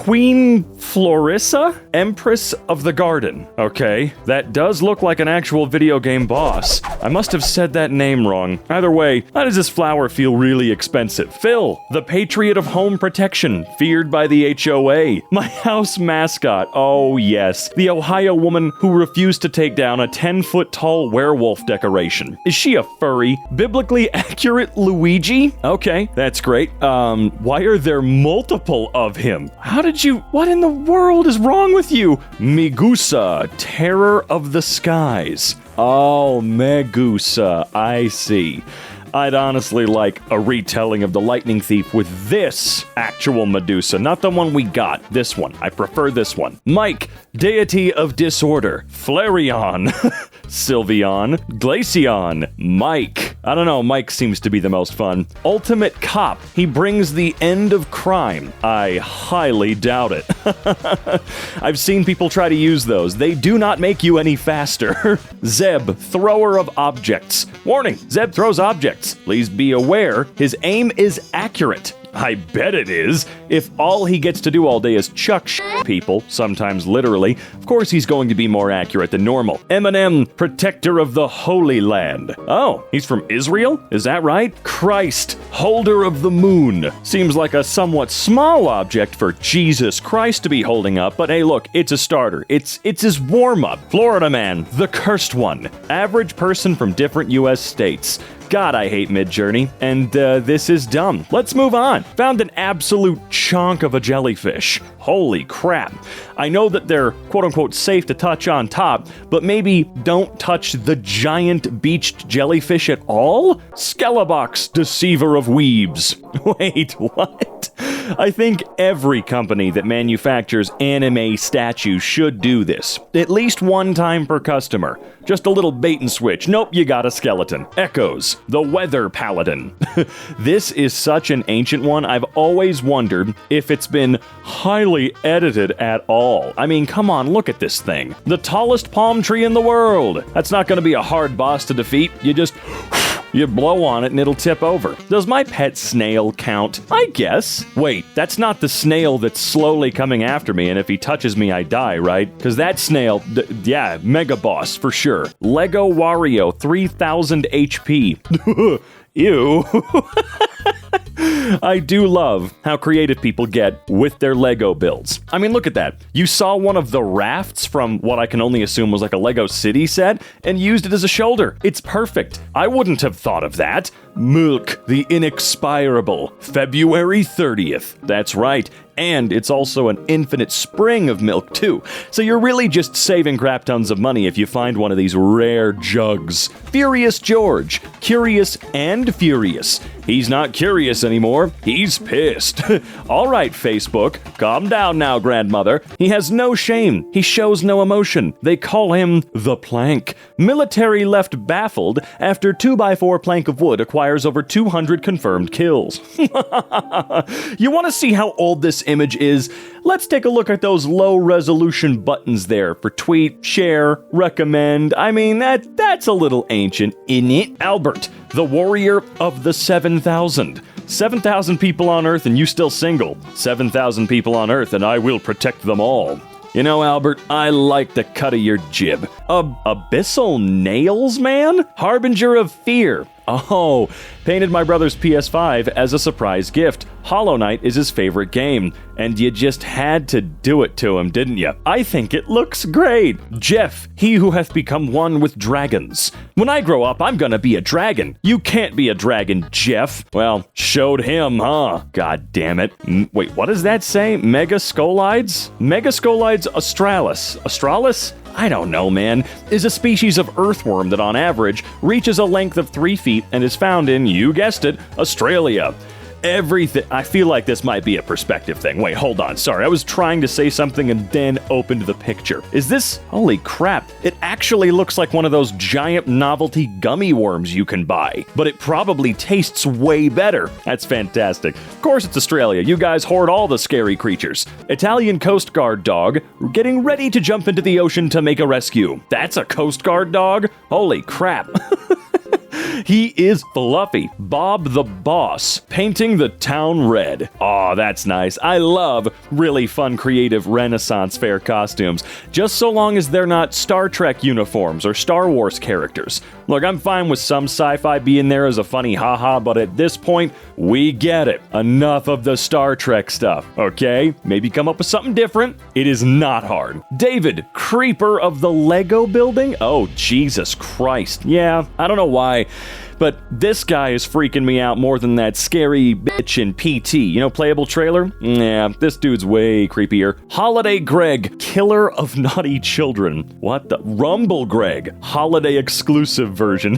Queen Florissa, Empress of the Garden. Okay, that does look like an actual video game boss. I must have said that name wrong. Either way, how does this flower feel really expensive? Phil, the Patriot of Home Protection, feared by the HOA. My house mascot. Oh yes, the Ohio woman who refused to take down a 10-foot tall werewolf decoration. Is she a furry? Biblically accurate Luigi? Okay, that's great. Why are there multiple of him? What in the world is wrong with you? Megusa, Terror of the Skies. Oh, Megusa, I see. I'd honestly like a retelling of the Lightning Thief with this actual Medusa, not the one we got. This one. I prefer this one. Mike, Deity of Disorder. Flareon. Sylveon. Glaceon. Mike. I don't know, Mike seems to be the most fun. Ultimate Cop. He brings the end of crime. I highly doubt it. I've seen people try to use those. They do not make you any faster. Zeb, Thrower of Objects. Warning, Zeb throws objects. Please be aware, his aim is accurate. I bet it is. If all he gets to do all day is chuck people, sometimes literally, of course he's going to be more accurate than normal. Eminem, Protector of the Holy Land. Oh, he's from Israel? Is that right? Christ, Holder of the Moon. Seems like a somewhat small object for Jesus Christ to be holding up, but hey look, it's a starter. It's his warm-up. Florida Man, the Cursed One. Average person from different US states. God, I hate Midjourney, and this is dumb. Let's move on. Found an absolute chunk of a jellyfish. Holy crap. I know that they're quote-unquote safe to touch on top, but maybe don't touch the giant beached jellyfish at all? Skellebox, Deceiver of Weebs. Wait, what? I think every company that manufactures anime statues should do this. At least one time per customer. Just a little bait and switch. Nope, you got a skeleton. Echoes, the Weather Paladin. This is such an ancient one. I've always wondered if it's been highly edited at all. I mean, come on, look at this thing. The tallest palm tree in the world. That's not going to be a hard boss to defeat. You blow on it and it'll tip over. Does my pet snail count? I guess. Wait, that's not the snail that's slowly coming after me, and if he touches me, I die, right? Because that snail, yeah, mega boss for sure. Lego Wario, 3000 HP. Ew. I do love how creative people get with their Lego builds. I mean, look at that. You saw one of the rafts from what I can only assume was like a Lego City set and used it as a shoulder. It's perfect. I wouldn't have thought of that. Milk, the Inexpirable, February 30th. That's right. And it's also an infinite spring of milk, too. So you're really just saving crap tons of money if you find one of these rare jugs. Furious George. Curious and furious. He's not curious anymore. He's pissed. All right, Facebook. Calm down now, grandmother. He has no shame. He shows no emotion. They call him the Plank. Military left baffled after 2x4 plank of wood acquires over 200 confirmed kills. You want to see how old this image is? Let's take a look at those low resolution buttons there for tweet, share, recommend. I mean, that's a little ancient, isn't it? Albert, the warrior of the 7,000. 7,000 people on Earth and you still single. 7,000 people on Earth and I will protect them all. You know, Albert, I like the cut of your jib. Abyssal Nails, man? Harbinger of Fear. Oh, painted my brother's PS5 as a surprise gift. Hollow Knight is his favorite game, and you just had to do it to him, didn't you? I think it looks great. Jeff, he who hath become one with dragons. When I grow up, I'm gonna be a dragon. You can't be a dragon, Jeff. Well, showed him, huh? God damn it. Wait, what does that say? Megascolides? Megascolides australis. Australis? I don't know, man, is a species of earthworm that on average reaches a length of 3 feet and is found in, you guessed it, Australia. Everything. I feel like this might be a perspective thing. Wait, hold on. Sorry, I was trying to say something and then opened the picture. Is this? Holy crap. It actually looks like one of those giant novelty gummy worms you can buy, but it probably tastes way better. That's fantastic. Of course it's Australia. You guys hoard all the scary creatures. Italian Coast Guard dog getting ready to jump into the ocean to make a rescue. That's a Coast Guard dog? Holy crap. He is fluffy. Bob the Boss, painting the town red. Aw, that's nice. I love really fun, creative Renaissance fair costumes, just so long as they're not Star Trek uniforms or Star Wars characters. Look, I'm fine with some sci-fi being there as a funny haha, but at this point, we get it. Enough of the Star Trek stuff, okay? Maybe come up with something different. It is not hard. David, creeper of the Lego building? Oh, Jesus Christ. Yeah, I don't know why, but this guy is freaking me out more than that scary bitch in PT. You know, playable trailer? Yeah, this dude's way creepier. Holiday Greg, killer of naughty children. What the? Rumble Greg, holiday exclusive version.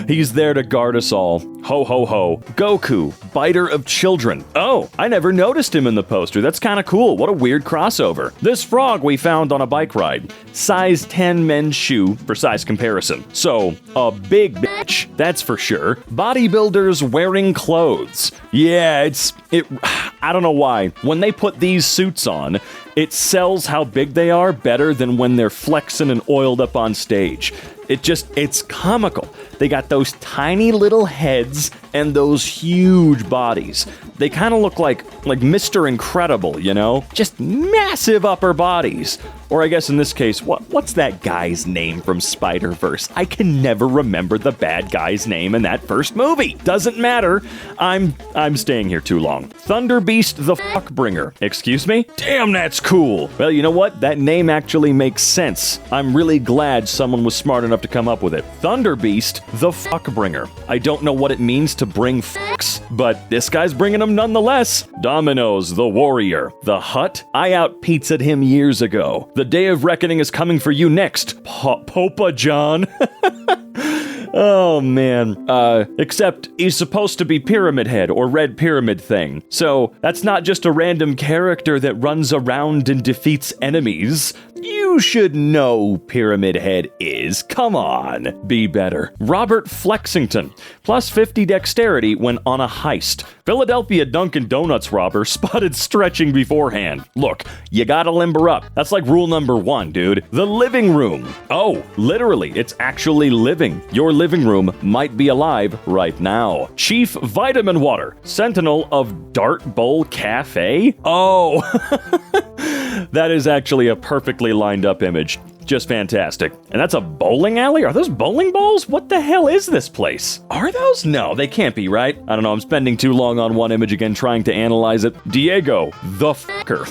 He's there to guard us all. Ho, ho, ho. Goku, biter of children. Oh, I never noticed him in the poster. That's kind of cool. What a weird crossover. This frog we found on a bike ride. Size 10 men's shoe for size comparison. So, a big bitch, that's for sure. Bodybuilders wearing clothes. Yeah, I don't know why. When they put these suits on, it sells how big they are better than when they're flexing and oiled up on stage. It's comical. They got those tiny little heads and those huge bodies. They kind of look like Mr. Incredible, you know? Just massive upper bodies. Or I guess in this case, what's that guy's name from Spider-Verse? I can never remember the bad guy's name in that first movie. Doesn't matter. I'm staying here too long. Thunderbeast the Fuckbringer. Excuse me? Damn, that's cool. Well, you know what? That name actually makes sense. I'm really glad someone was smart enough to come up with it. Thunderbeast the Fuckbringer. I don't know what it means to bring fucks, but this guy's bringing them nonetheless. Dominoes the Warrior. The Hut? I out-pizzaed him years ago. The day of reckoning is coming for you next, Popa John. Oh, man. Except he's supposed to be Pyramid Head or Red Pyramid Thing. So that's not just a random character that runs around and defeats enemies. You should know Pyramid Head is. Come on. Be better. Robert Flexington. Plus 50 dexterity when on a heist. Philadelphia Dunkin' Donuts robber spotted stretching beforehand. Look, you gotta limber up. That's like rule number 1, dude. The living room. Oh, literally, it's actually living. Your living room might be alive right now. Chief Vitamin Water. Sentinel of Dart Bowl Cafe? Oh. That is actually a perfectly lined up image. Just fantastic. And that's a bowling alley? Are those bowling balls? What the hell is this place? Are those? No, they can't be, right? I don't know, I'm spending too long on one image again trying to analyze it. Diego, the fucker.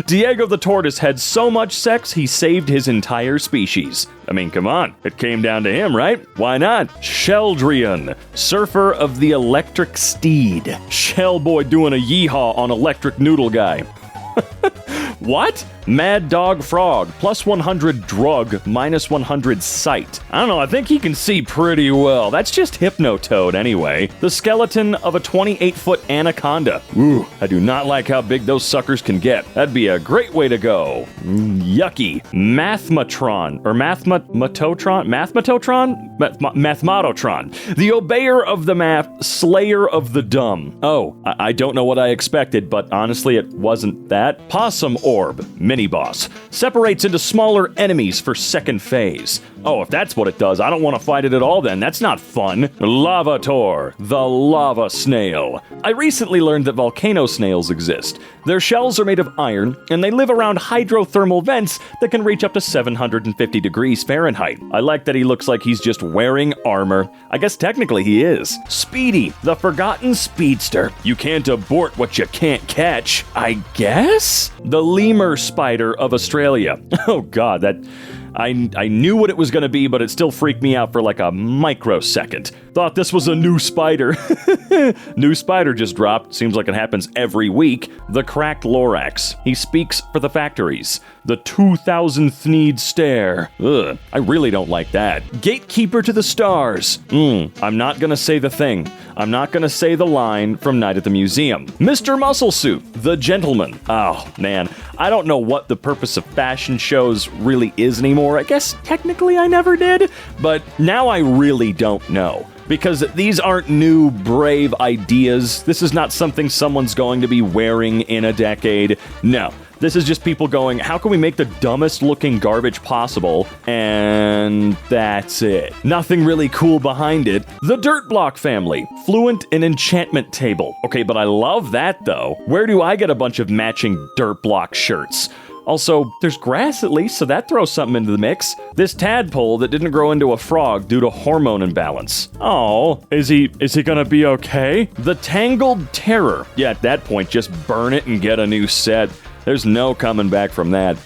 Diego the tortoise had so much sex, he saved his entire species. I mean, come on. It came down to him, right? Why not? Sheldrian, surfer of the electric steed. Shellboy doing a yeehaw on electric noodle guy. What? Mad Dog Frog, plus 100 drug, minus 100 sight. I don't know, I think he can see pretty well. That's just Hypnotoad anyway. The skeleton of a 28-foot anaconda. Ooh, I do not like how big those suckers can get. That'd be a great way to go. Yucky. Mathmatron, or Mathmatotron? Mathmatotron. The obeyer of the math, slayer of the dumb. Oh, I don't know what I expected, but honestly, it wasn't that. Possum Orb. Mini-boss. Separates into smaller enemies for second phase. Oh, if that's what it does, I don't want to fight it at all then. That's not fun. Lavator, the lava snail. I recently learned that volcano snails exist. Their shells are made of iron, and they live around hydrothermal vents that can reach up to 750 degrees Fahrenheit. I like that he looks like he's just wearing armor. I guess technically he is. Speedy, the forgotten speedster. You can't abort what you can't catch, I guess? The lemur spider of Australia. Oh god, that... I knew what it was going to be, but it still freaked me out for like a microsecond. Thought this was a new spider. New spider just dropped. Seems like it happens every week. The cracked Lorax. He speaks for the factories. The 2000th need stare. Ugh, I really don't like that. Gatekeeper to the stars. I'm not going to say the thing. I'm not going to say the line from Night at the Museum. Mr. Muscle Suit, the gentleman. Oh, man. I don't know what the purpose of fashion shows really is anymore. I guess technically I never did, but now I really don't know. Because these aren't new, brave ideas. This is not something someone's going to be wearing in a decade. No. This is just people going, how can we make the dumbest looking garbage possible? And that's it. Nothing really cool behind it. The Dirt Block family. Fluent in enchantment table. Okay, but I love that though. Where do I get a bunch of matching Dirt Block shirts? Also, there's grass at least, so that throws something into the mix. This tadpole that didn't grow into a frog due to hormone imbalance. Oh, is he gonna be okay? The Tangled Terror. Yeah, at that point, just burn it and get a new set. There's no coming back from that.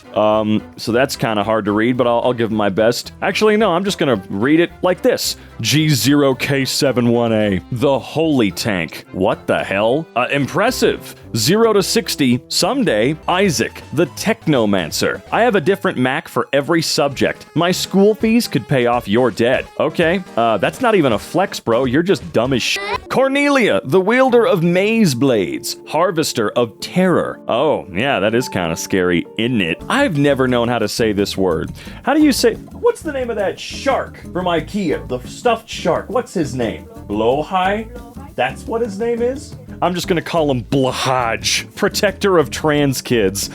So that's kind of hard to read, but I'll give him my best. Actually, no, I'm just gonna read it like this. G0K71A. The Holy Tank. What the hell? Impressive. 0 to 60. Someday. Isaac. The Technomancer. I have a different Mac for every subject. My school fees could pay off your debt. Okay. That's not even a flex, bro. You're just dumb as shit. Cornelia. The Wielder of Maze Blades. Harvester of Terror. Oh, yeah, that is kind of scary, isn't it? I've never known how to say this word. How do you say... What's the name of that shark from IKEA? The stuffed shark. What's his name? Blowhigh? That's what his name is? I'm just gonna call him Blahaj, protector of trans kids.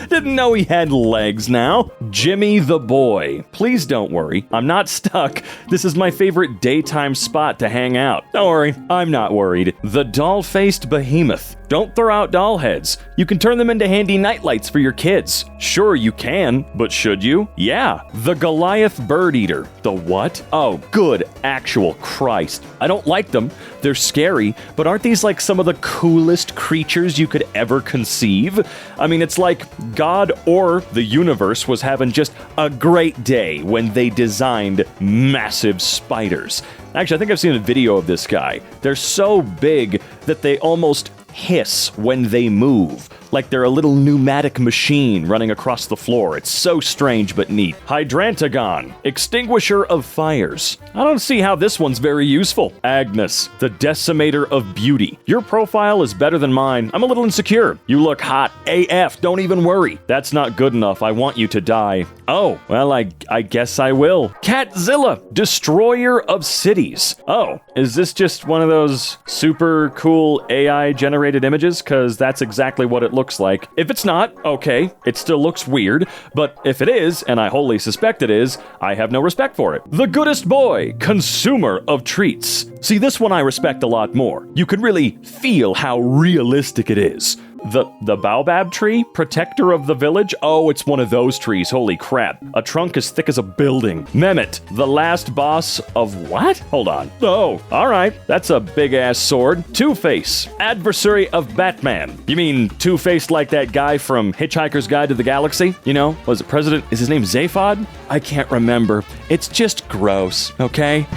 Didn't know he had legs now. Jimmy the Boy. Please don't worry, I'm not stuck. This is my favorite daytime spot to hang out. Don't worry, I'm not worried. The Doll-Faced Behemoth. Don't throw out doll heads. You can turn them into handy nightlights for your kids. Sure, you can, but should you? Yeah. The Goliath Bird Eater. The what? Oh, good actual Christ. I don't like them. They're scary, but aren't these like some of the coolest creatures you could ever conceive? I mean, it's like God or the universe was having just a great day when they designed massive spiders. Actually, I think I've seen a video of this guy. They're so big that they almost hiss when they move, like they're a little pneumatic machine running across the floor. It's so strange but neat. Hydrantagon, Extinguisher of Fires. I don't see how this one's very useful. Agnes, the Decimator of Beauty. Your profile is better than mine. I'm a little insecure. You look hot AF, don't even worry. That's not good enough. I want you to die. Oh, well, I guess I will. Catzilla, Destroyer of Cities. Oh, is this just one of those super cool AI generated images? Because that's exactly what it looks like. If it's not, okay, it still looks weird, but if it is, and I wholly suspect it is, I have no respect for it. The Goodest Boy, Consumer of Treats. See, this one I respect a lot more. You can really feel how realistic it is. The baobab tree? Protector of the village? Oh, it's one of those trees. Holy crap. A trunk as thick as a building. Mehmet, the last boss of what? Hold on. Oh, alright. That's a big-ass sword. Two-Face, adversary of Batman. You mean Two-Face like that guy from Hitchhiker's Guide to the Galaxy? You know, was it President? Is his name Zaphod? I can't remember. It's just gross, okay?